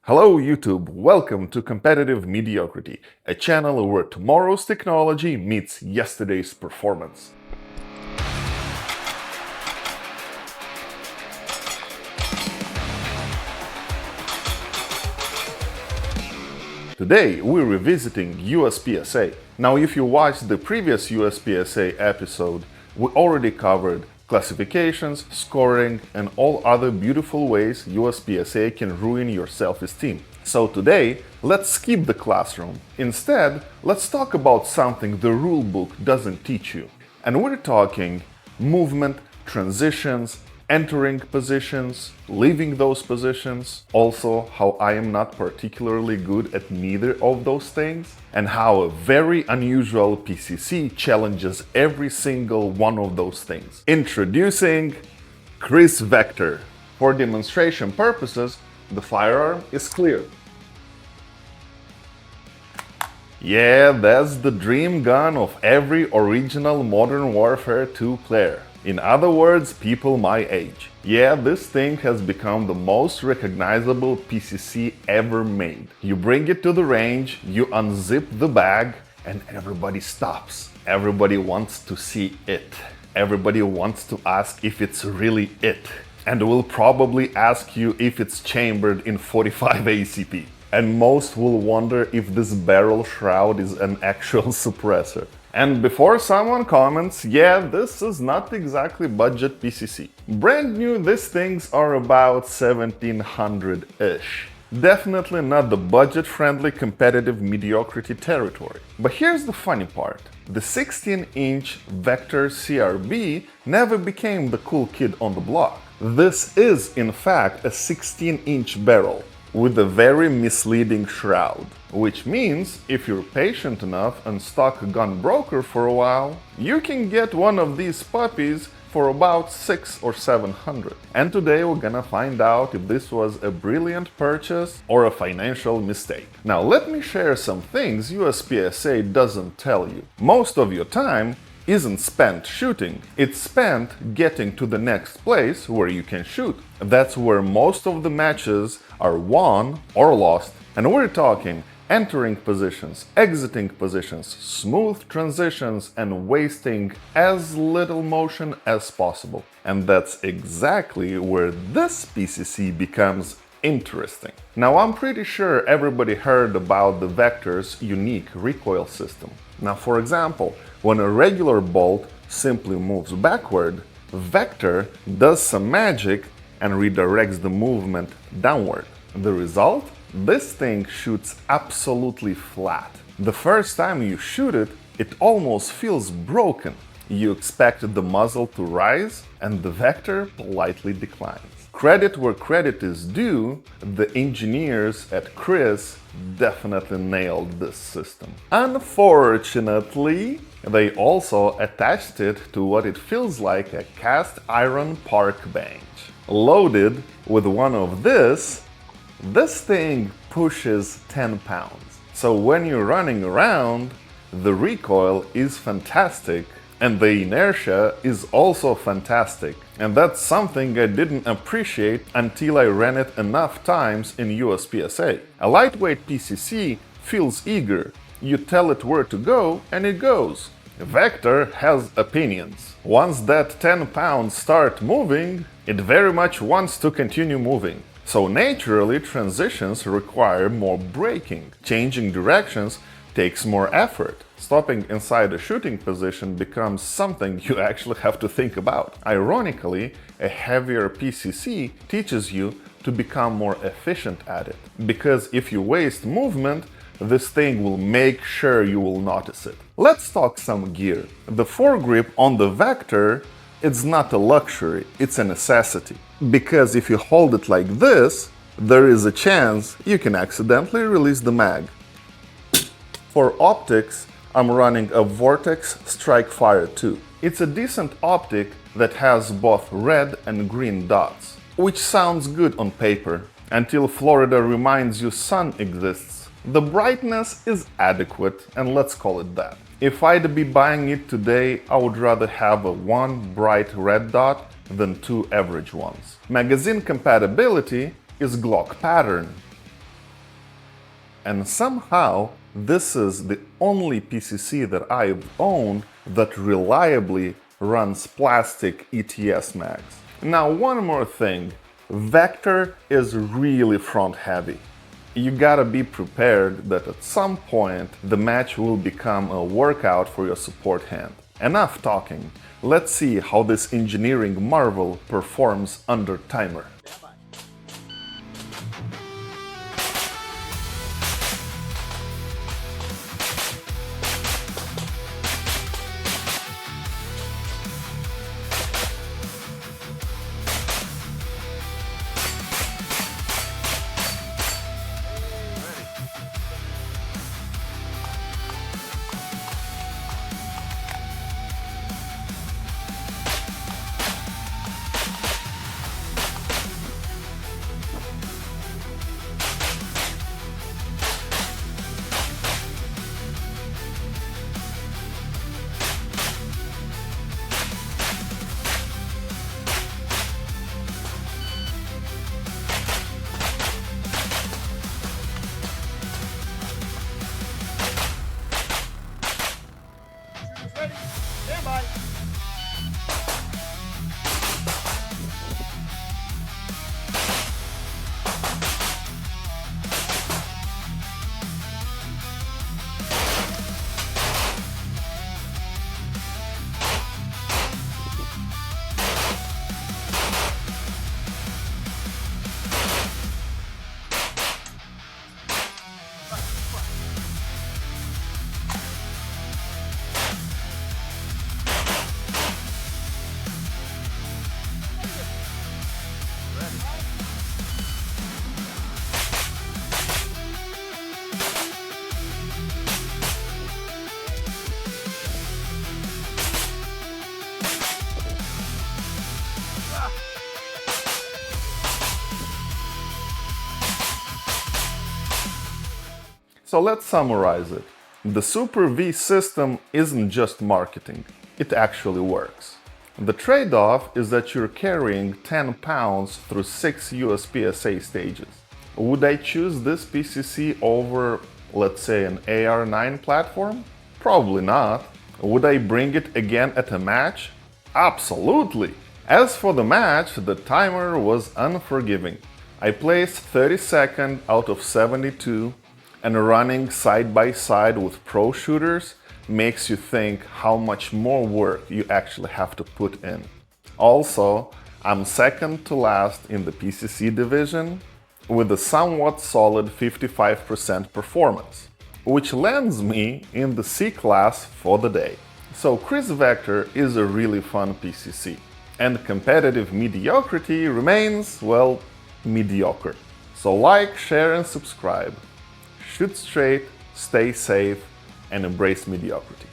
Hello YouTube, welcome to Competitive Mediocrity, a channel where tomorrow's technology meets yesterday's performance. Today we're revisiting USPSA. Now if you watched the previous USPSA episode, we already covered classifications, scoring, and all other beautiful ways USPSA can ruin your self-esteem. So today, let's skip the classroom. Instead, let's talk about something the rulebook doesn't teach you. And we're talking movement, transitions, entering positions, leaving those positions, also how I am not particularly good at neither of those things, and how a very unusual PCC challenges every single one of those things. Introducing KRISS Vector. For demonstration purposes, the firearm is clear. Yeah, that's the dream gun of every original Modern Warfare 2 player. In other words, people my age. Yeah, this thing has become the most recognizable PCC ever made. You bring it to the range, you unzip the bag, and everybody stops. Everybody wants to see it. Everybody wants to ask if it's really it. And will probably ask you if it's chambered in 45 ACP. And most will wonder if this barrel shroud is an actual suppressor. And before someone comments, yeah, this is not exactly budget PCC. Brand new, these things are about 1700-ish. Definitely not the budget-friendly competitive mediocrity territory. But here's the funny part. The 16-inch Vector CRB never became the cool kid on the block. This is, in fact, a 16-inch barrel with a very misleading shroud. Which means, if you're patient enough and stock GunBroker for a while, you can get one of these puppies for about 600 or 700. And today we're gonna find out if this was a brilliant purchase or a financial mistake. Now let me share some things USPSA doesn't tell you. Most of your time isn't spent shooting, it's spent getting to the next place where you can shoot. That's where most of the matches are won or lost. And we're talking entering positions, exiting positions, smooth transitions, and wasting as little motion as possible. And that's exactly where this PCC becomes interesting. Now I'm pretty sure everybody heard about the Vector's unique recoil system. Now for example, when a regular bolt simply moves backward, Vector does some magic and redirects the movement downward. The result? This thing shoots absolutely flat. The first time you shoot it, it almost feels broken. You expect the muzzle to rise, and the Vector politely declines. Credit where credit is due, the engineers at KRISS definitely nailed this system. Unfortunately, they also attached it to what it feels like a cast iron park bench. Loaded with one of this thing pushes 10 pounds. So when you're running around, the recoil is fantastic and the inertia is also fantastic. And that's something I didn't appreciate until I ran it enough times in USPSA. A lightweight PCC feels eager. You tell it where to go and it goes. Vector has opinions. Once that 10 pounds start moving, it very much wants to continue moving. So naturally, transitions require more braking. Changing directions takes more effort. Stopping inside a shooting position becomes something you actually have to think about. Ironically, a heavier PCC teaches you to become more efficient at it. Because if you waste movement, this thing will make sure you will notice it. Let's talk some gear. The foregrip on the Vector, it's not a luxury, it's a necessity. Because if you hold it like this, there is a chance you can accidentally release the mag. For optics, I'm running a Vortex Strike Fire 2. It's a decent optic that has both red and green dots, which sounds good on paper, until Florida reminds you sun exists. The brightness is adequate, and let's call it that. If I'd be buying it today, I would rather have one bright red dot than two average ones. Magazine compatibility is Glock pattern. And somehow, this is the only PCC that I've owned that reliably runs plastic ETS mags. Now, one more thing. Vector is really front-heavy. You gotta be prepared that at some point the match will become a workout for your support hand. Enough talking. Let's see how this engineering marvel performs under timer. Ready? Stand by. So let's summarize it. The Super V system isn't just marketing, it actually works. The trade-off is that you're carrying 10 pounds through 6 USPSA stages. Would I choose this PCC over, let's say, an AR9 platform? Probably not. Would I bring it again at a match? Absolutely! As for the match, the timer was unforgiving. I placed 32nd out of 72, and running side by side with pro shooters makes you think how much more work you actually have to put in. Also, I'm second to last in the PCC division with a somewhat solid 55% performance, which lands me in the C class for the day. So KRISS Vector is a really fun PCC, and competitive mediocrity remains, well, mediocre. So like, share and subscribe. Shoot straight, stay safe, and embrace mediocrity.